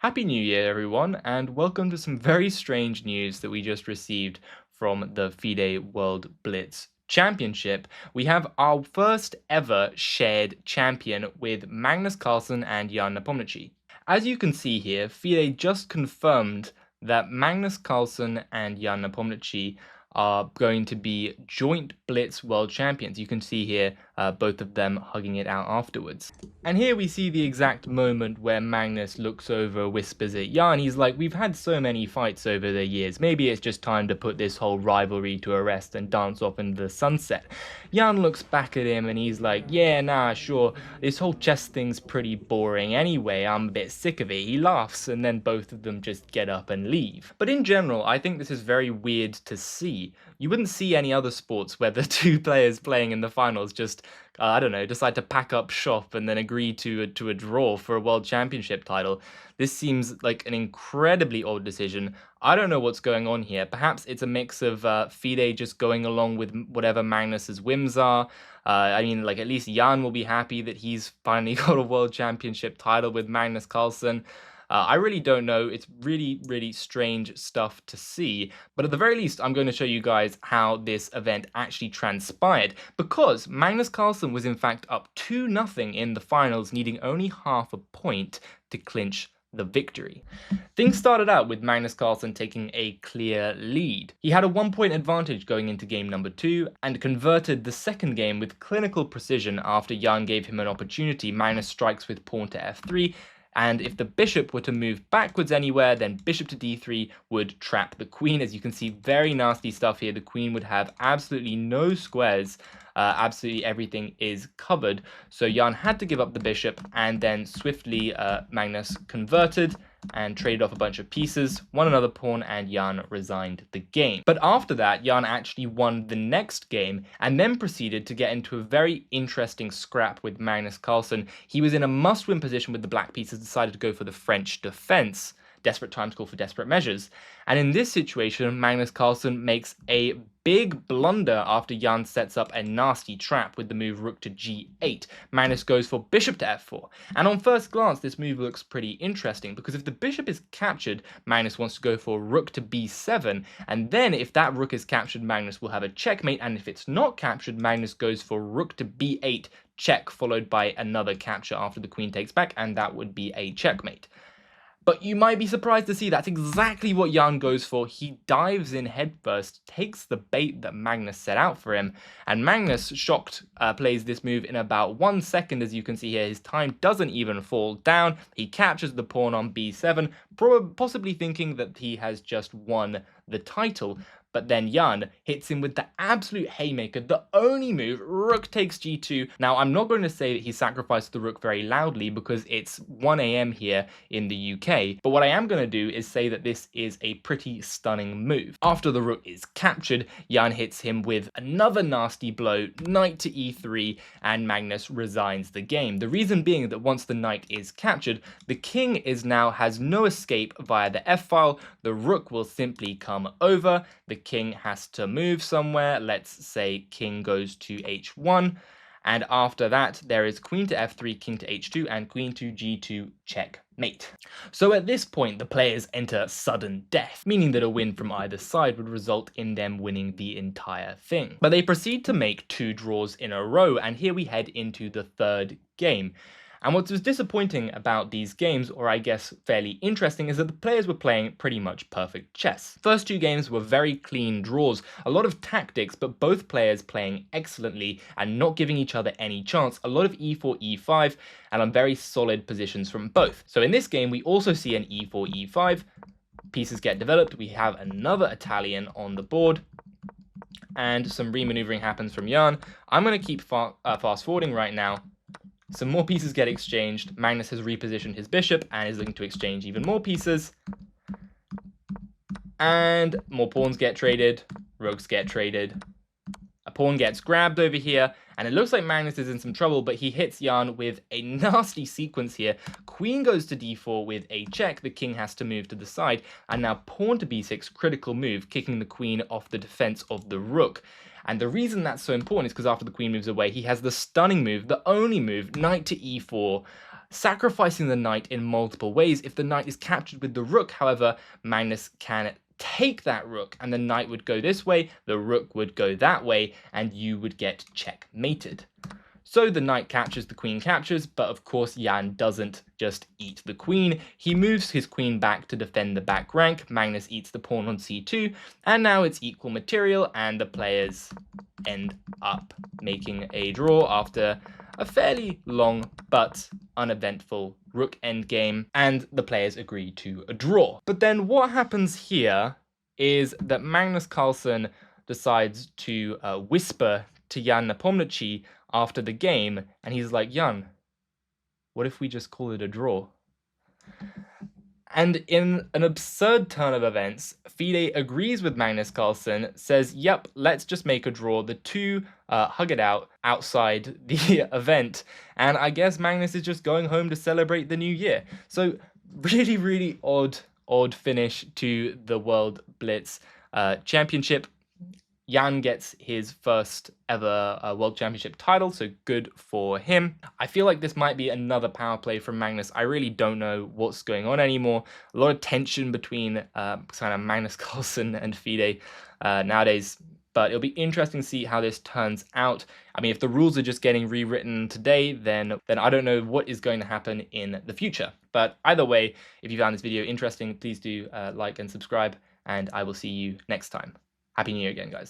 Happy New Year, everyone, and welcome to some very strange news that we just received from the FIDE World Blitz Championship. We have our first ever shared champion with Magnus Carlsen and Jan Nepomniachtchi. As you can see here, FIDE just confirmed that Magnus Carlsen and Jan Nepomniachtchi are going to be joint Blitz World Champions. You can see here both of them hugging it out afterwards. And here we see the exact moment where Magnus looks over, whispers at Jan. He's like, we've had so many fights over the years. Maybe it's just time to put this whole rivalry to a rest and dance off into the sunset. Jan looks back at him and he's like, yeah, nah, sure. This whole chess thing's pretty boring anyway. I'm a bit sick of it. He laughs and then both of them just get up and leave. But in general, I think this is very weird to see. You wouldn't see any other sports where the two players playing in the finals just, I don't know, decide to pack up shop and then agree to a draw for a world championship title. This seems like an incredibly odd decision. I don't know what's going on here. Perhaps it's a mix of FIDE just going along with whatever Magnus's whims are. I mean, like, at least Jan will be happy that he's finally got a world championship title with Magnus Carlsen. I really don't know. It's really, really strange stuff to see. But at the very least, I'm going to show you guys how this event actually transpired. Because Magnus Carlsen was in fact up 2-0 in the finals, needing only half a point to clinch the victory. Things started out with Magnus Carlsen taking a clear lead. He had a 1-point advantage going into game number 2 and converted the second game with clinical precision after Jan gave him an opportunity. Magnus strikes with pawn to f3. And if the bishop were to move backwards anywhere, then bishop to d3 would trap the queen. As you can see, very nasty stuff here. The queen would have absolutely no squares. Absolutely everything is covered. So Jan had to give up the bishop, and then swiftly Magnus converted and traded off a bunch of pieces, won another pawn, and Jan resigned the game. But after that, Jan actually won the next game and then proceeded to get into a very interesting scrap with Magnus Carlsen. He was in a must-win position with the black pieces, decided to go for the French defense. Desperate times call for desperate measures. And in this situation, Magnus Carlsen makes a big blunder after Jan sets up a nasty trap with the move rook to g8. Magnus goes for bishop to f4. And on first glance, this move looks pretty interesting because if the bishop is captured, Magnus wants to go for rook to b7. And then if that rook is captured, Magnus will have a checkmate. And if it's not captured, Magnus goes for rook to b8, check, followed by another capture after the queen takes back. And that would be a checkmate. But you might be surprised to see that's exactly what Jan goes for. He dives in headfirst, takes the bait that Magnus set out for him, and Magnus, shocked, plays this move in about 1 second. As you can see here, his time doesn't even fall down. He captures the pawn on b7, possibly thinking that he has just won the title. But then Jan hits him with the absolute haymaker, the only move, rook takes g2. Now, I'm not going to say that he sacrificed the rook very loudly because it's 1 AM here in the UK, but what I am going to do is say that this is a pretty stunning move. After the rook is captured, Jan hits him with another nasty blow, knight to e3, and Magnus resigns the game. The reason being that once the knight is captured, the king has no escape via the f-file. The rook will simply come over. The king has to move somewhere. Let's say king goes to h1, and after that there is queen to f3, king to h2, and queen to g2, checkmate. So at this point the players enter sudden death, meaning that a win from either side would result in them winning the entire thing. But they proceed to make 2 draws in a row, and here we head into the third game. And what was disappointing about these games, or I guess fairly interesting, is that the players were playing pretty much perfect chess. First 2 games were very clean draws, a lot of tactics, but both players playing excellently and not giving each other any chance. A lot of e4, e5, and on very solid positions from both. So in this game, we also see an e4, e5. Pieces get developed. We have another Italian on the board, and some remaneuvering happens from Jan. I'm going to keep fast forwarding right now. Some more pieces get exchanged. Magnus has repositioned his bishop and is looking to exchange even more pieces. And more pawns get traded. Rooks get traded. A pawn gets grabbed over here. And it looks like Magnus is in some trouble, but he hits Jan with a nasty sequence here. Queen goes to d4 with a check. The king has to move to the side. And now pawn to b6, critical move, kicking the queen off the defense of the rook. And the reason that's so important is because after the queen moves away, he has the stunning move, the only move, knight to e4, sacrificing the knight in multiple ways. If the knight is captured with the rook, however, Magnus can take that rook, and the knight would go this way, the rook would go that way, and you would get checkmated. So the knight captures, the queen captures, but of course Jan doesn't just eat the queen. He moves his queen back to defend the back rank. Magnus eats the pawn on c2, and now it's equal material, and the players end up making a draw after a fairly long but uneventful rook endgame, and the players agree to a draw. But then what happens here is that Magnus Carlsen decides to whisper to Jan Nepomniachtchi after the game, and he's like, Jan, what if we just call it a draw? And in an absurd turn of events, FIDE agrees with Magnus Carlsen, says, yep, let's just make a draw. The two hug it out outside the event, and I guess Magnus is just going home to celebrate the new year. So really, really odd finish to the World Blitz Championship. Jan gets his first ever World Championship title, so good for him. I feel like this might be another power play from Magnus. I really don't know what's going on anymore. A lot of tension between kind of Magnus Carlsen and FIDE nowadays, but it'll be interesting to see how this turns out. I mean, if the rules are just getting rewritten today, then I don't know what is going to happen in the future. But either way, if you found this video interesting, please do like and subscribe, and I will see you next time. Happy New Year again, guys.